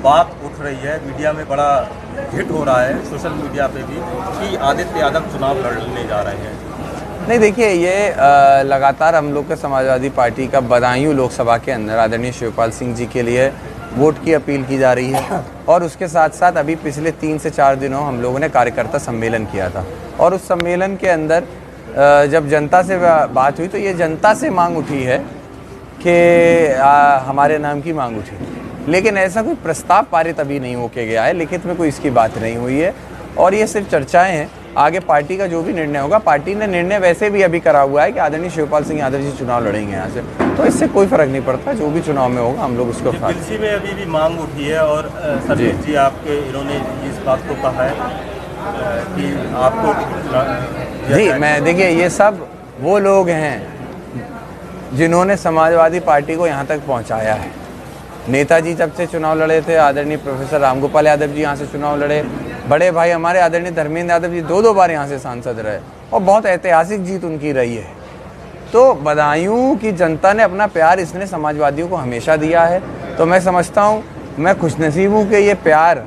बात उठ रही है, मीडिया में बड़ा हिट हो रहा है, सोशल मीडिया पे भी, कि आदित्य यादव चुनाव लड़ने जा रहे हैं। नहीं, देखिए, ये लगातार हम लोग के समाजवादी पार्टी का बदायूं लोकसभा के अंदर आदरणीय शिवपाल सिंह जी के लिए वोट की अपील की जा रही है। और उसके साथ साथ अभी पिछले 3 से 4 दिनों हम लोगों ने कार्यकर्ता सम्मेलन किया था, और उस सम्मेलन के अंदर जब जनता से बात हुई तो ये जनता से मांग उठी है कि हमारे नाम की मांग उठी, लेकिन ऐसा कोई प्रस्ताव पारित अभी नहीं होके गया है, लिखित में कोई इसकी बात नहीं हुई है, और ये सिर्फ चर्चाएं हैं। आगे पार्टी का जो भी निर्णय होगा, पार्टी ने निर्णय वैसे भी अभी करा हुआ है कि आदरणीय शिवपाल सिंह यादव जी चुनाव लड़ेंगे यहाँ से, तो इससे कोई फर्क नहीं पड़ता, जो भी चुनाव में होगा हम लोग उसको तुलसी में अभी भी मांग उठी है, और सरजीत जी आपके इन्होंने इस बात को कहा है कि आपको जी, मैं देखिए, ये सब वो लोग हैं जिन्होंने समाजवादी पार्टी को यहाँ तक पहुँचाया है। नेताजी जब से चुनाव लड़े थे, आदरणीय प्रोफेसर रामगोपाल यादव जी यहाँ से चुनाव लड़े, बड़े भाई हमारे आदरणीय धर्मेंद्र यादव जी 2-2 बार यहाँ से सांसद रहे, और बहुत ऐतिहासिक जीत उनकी रही है। तो बदायूं की जनता ने अपना प्यार इसने समाजवादियों को हमेशा दिया है, तो मैं समझता हूँ, मैं खुशनसीब हूँ कि ये प्यार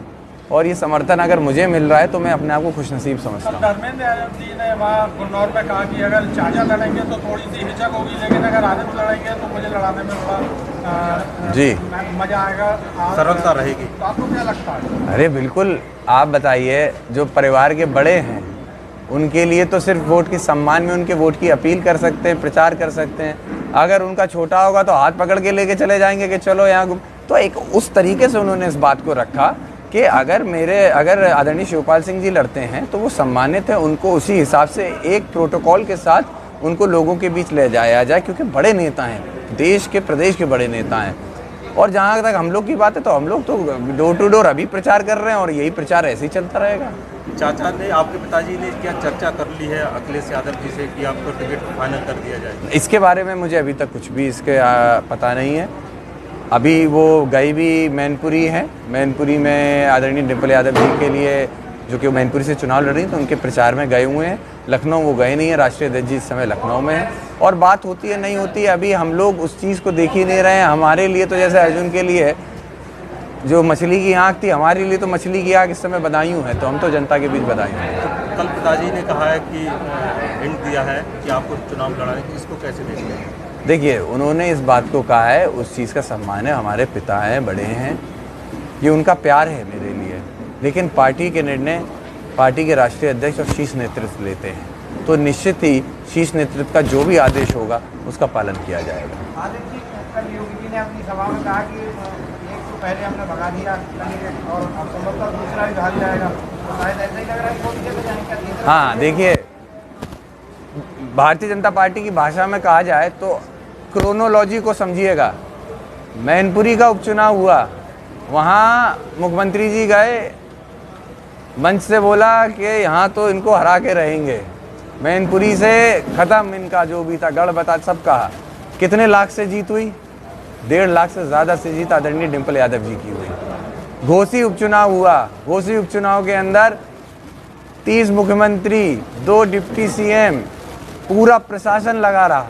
और ये समर्थन अगर मुझे मिल रहा है तो मैं अपने आप को खुशनसीब समझता हूँ। धर्मेंद्र यादव जी ने वहाँ गुन्नौर में कहा कि अगर चाचा लड़ेंगे तो थोड़ी सी हिचक होगी, लेकिन अगर आदित्य लड़ेंगे तो मुझे लड़ाने में थोड़ा जी मजा आएगा, सरलता रहेगी। तो आपको क्या लगता है? अरे बिल्कुल, आप बताइए, जो परिवार के बड़े हैं उनके लिए तो सिर्फ वोट के सम्मान में उनके वोट की अपील कर सकते हैं, प्रचार कर सकते हैं। अगर उनका छोटा होगा तो हाथ पकड़ के लेके चले जाएंगे कि चलो यहाँ घूम। तो एक उस तरीके से उन्होंने इस बात को रखा कि अगर आदरणीय शिवपाल सिंह जी लड़ते हैं तो वो सम्मानित है, उनको उसी हिसाब से एक प्रोटोकॉल के साथ उनको लोगों के बीच ले जाया जाए, क्योंकि बड़े नेता हैं, देश के प्रदेश के बड़े नेता हैं। और जहाँ तक हम लोग की बात है, तो हम लोग तो डोर टू डोर अभी प्रचार कर रहे हैं, और यही प्रचार ऐसे ही चलता रहेगा। चाचा ने, आपके पिताजी ने क्या चर्चा कर ली है अखिलेश यादव जी से कि आपको टिकट फाइनल कर दिया जाए? इसके बारे में मुझे अभी तक कुछ भी इसके पता नहीं है। अभी वो गई भी मैनपुरी हैं, मैनपुरी में आदरणीय डिम्पल यादव जी के लिए, जो कि मैनपुरी से चुनाव लड़ रही, तो उनके प्रचार में गए हुए हैं। लखनऊ वो गए नहीं है, राष्ट्रीय अध्यक्ष जी इस समय लखनऊ में है, और बात होती है नहीं होती है, अभी हम लोग उस चीज़ को देख ही नहीं रहे हैं। हमारे लिए तो जैसे अर्जुन के लिए जो मछली की आँख थी, हमारे लिए तो मछली की आँख इस समय बदायूं है, तो हम तो जनता के बीच बदायूं हैं। कल पिताजी ने कहा है कि हिंट दिया है कि आपको चुनाव लड़ाने की, इसको कैसे देखते हैं? देखिए, उन्होंने इस बात को कहा है, उस चीज़ का सम्मान है, हमारे पिता हैं, बड़े हैं, ये उनका प्यार है मेरे लिए, लेकिन पार्टी के निर्णय पार्टी के राष्ट्रीय अध्यक्ष और शीर्ष नेतृत्व लेते हैं, तो निश्चित ही शीर्ष नेतृत्व का जो भी आदेश होगा उसका पालन किया जाएगा। आदित्य जी, कल योगी जी ने अपनी सभा में कहा कि एक तो पहले हमने भगा दिया कैंडिडेट, और अब संभवतः दूसरा भी भाग जाएगा, तो शायद ऐसा ही लग रहा है कि वो चले जाएंगे। हाँ, देखिए, भारतीय जनता पार्टी की भाषा में कहा जाए तो क्रोनोलॉजी को समझिएगा। मैनपुरी का उपचुनाव हुआ, वहाँ मुख्यमंत्री जी गए, मंच से बोला कि यहाँ तो इनको हरा के रहेंगे, मैनपुरी से ख़त्म इनका जो भी था, गढ़ बता सब कहा। कितने लाख से जीत हुई? 1.5 लाख से ज़्यादा से जीत आदरणीय डिम्पल यादव जी की हुई। घोसी उपचुनाव हुआ, घोसी उपचुनाव के अंदर 30 मुख्यमंत्री, 2 डिप्टी सीएम, पूरा प्रशासन लगा रहा।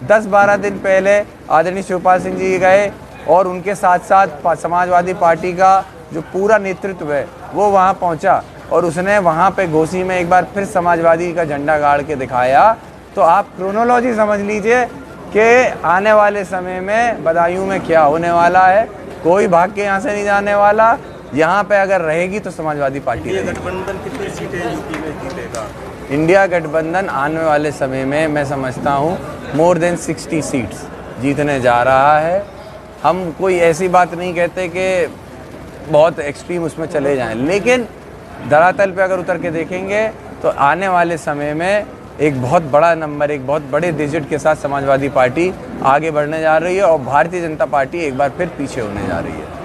10-12 दिन पहले आदरणीय शिवपाल सिंह जी गए, और उनके साथ साथ समाजवादी पार्टी का जो पूरा नेतृत्व है वो वहाँ पहुँचा, और उसने वहाँ पे घोसी में एक बार फिर समाजवादी का झंडा गाड़ के दिखाया। तो आप क्रोनोलॉजी समझ लीजिए कि आने वाले समय में बदायूं में क्या होने वाला है। कोई भाग के यहाँ से नहीं जाने वाला, यहाँ पे अगर रहेगी तो समाजवादी पार्टी रहेगी। गठबंधन कितनी सीटें यूपी में जीतेगा? इंडिया गठबंधन आने वाले समय में मैं समझता हूँ मोर देन 60 सीट्स जीतने जा रहा है। हम कोई ऐसी बात नहीं कहते कि बहुत एक्सट्रीम उसमें चले जाएं, लेकिन धरातल पे अगर उतर के देखेंगे तो आने वाले समय में एक बहुत बड़ा नंबर, एक बहुत बड़े डिजिट के साथ समाजवादी पार्टी आगे बढ़ने जा रही है, और भारतीय जनता पार्टी एक बार फिर पीछे होने जा रही है।